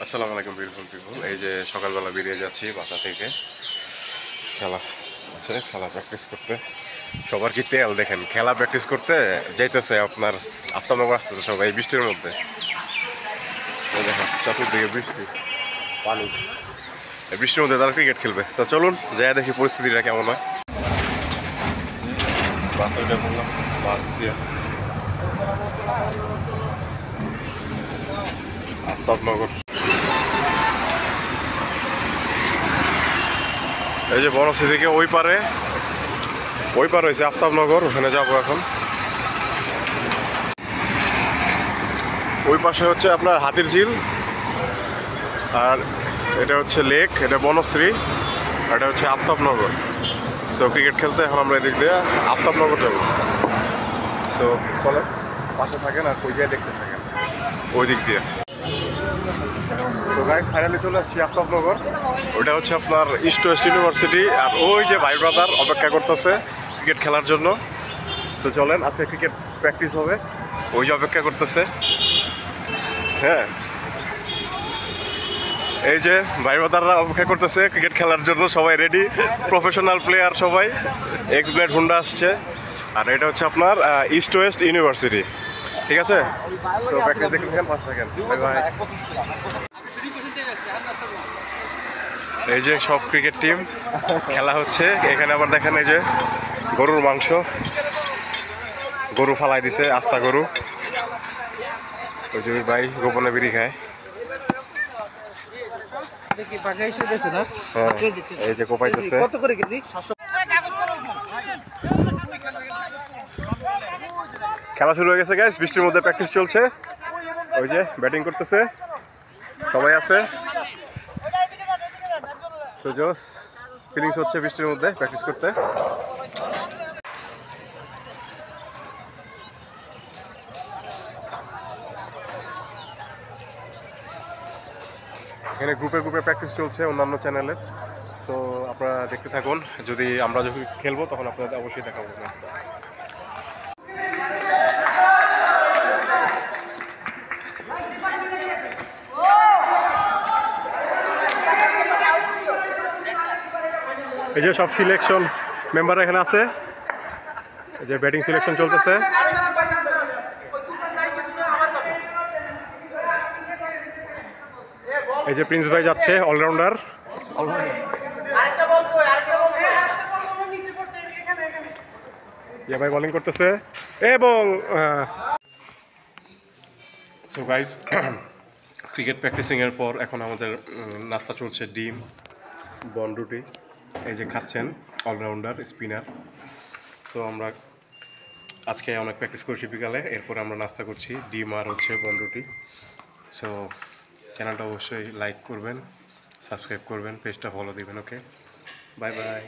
আসসালামু আলাইকুম beautiful people. এই যে সকালবেলা বেরিয়ে যাচ্ছি বাসা থেকে খেলা আছে, খেলা প্র্যাকটিস করতে। সবার কি তেল দেখেন, খেলা প্র্যাকটিস করতে যাইতেছে আপনার আফতাবনগর আসতেছে সবাই এই বৃষ্টির মধ্যে। এই দেখেন চতুর্দিকে বৃষ্টি, পানি, এই বৃষ্টির মধ্যে তারা ক্রিকেট খেলবে। তো চলুন যাই দেখি পরিস্থিতিটা কেমন হয়। বাসে উঠে বললাম, বাস দিয়ে আফতাবনগর। এই যে বনশ্রী থেকে ওই পারে হয়েছে আফতাবনগর, ওখানে যাবো এখন। ওই পাশে হচ্ছে আপনার হাতির ঝিল, আর এটা হচ্ছে লেক, এটা বনশ্রী, আর এটা হচ্ছে আফতাবনগর। সো ক্রিকেট খেলতে এখন আমরা এদিক দিয়ে আফতাবনগর যাবো। সো চলে পাশে থাকেন আর ওই জায়গায় দেখতে থাকেন ওই দিক দিয়ে। তো গাইস ফাইনালি চলে আসছি আফতাবনগর। ওইটা হচ্ছে আপনার ইস্ট ওয়েস্ট ইউনিভার্সিটি, আর ওই যে ভাই ব্রাদার অপেক্ষা করতেছে ক্রিকেট খেলার জন্য। তো চলেন আজকে ক্রিকেট প্র্যাকটিস হবে, ওই যে অপেক্ষা করতেছে। হ্যাঁ, এই যে ভাই ব্রাদাররা অপেক্ষা করতেছে ক্রিকেট খেলার জন্য, সবাই রেডি, প্রফেশনাল প্লেয়ার সবাই। এক্স ব্লেড হুন্ডা আসছে, আর এটা হচ্ছে আপনার ইস্ট ওয়েস্ট ইউনিভার্সিটি। ঠিক আছে, তো প্র্যাকটিস দেখে পাঁচ সেকেন্ড। Bye bye. এই যে সব ক্রিকেট টিম খেলা হচ্ছে এখানে। আবার দেখেন এই যে গরুর মাংস, গরু ফালাই দিছে, আস্তা গরু। ওই যে ভাই গোপনে বিড়ি খায়। এই যে কোপাইতেছে। খেলা শুরু হয়ে গেছে গাইস, বৃষ্টির মধ্যে প্র্যাকটিস চলছে। ওই যে ব্যাটিং করতেছে, সবাই আছে। সুজোস ফিলিংস হচ্ছে বৃষ্টির মধ্যে প্র্যাকটিস করতে। এখানে গ্রুপে গ্রুপে প্র্যাকটিস চলছে অন্যান্য চ্যানেলের। সো আপনারা দেখতে থাকুন, যদি আমরা যখন খেলবো তখন আপনাদের অবশ্যই দেখাবো। এই যে সব সিলেকশন মেম্বার এখানে আছে, এই যে ব্যাটিং সিলেকশন চলতেছে। এই যে প্রিন্স ভাই যাচ্ছে, অলরাউন্ডার। ইয়া ভাই বোলিং করতেছে এবং সো গাইস ক্রিকেট প্র্যাকটিসিংয়ের পর এখন আমাদের নাস্তা চলছে, ডিম বনরুটি। এই যে খাচ্ছেন অলরাউন্ডার স্পিনার। সো আমরা আজকে অনেক প্র্যাকটিস করছি বিকালে, এরপর আমরা নাস্তা করছি ডিম আর হচ্ছে বনরুটি। সো চ্যানেলটা অবশ্যই লাইক করবেন, সাবস্ক্রাইব করবেন, পেজটা ফলো দিবেন। ওকে, বাই বাই।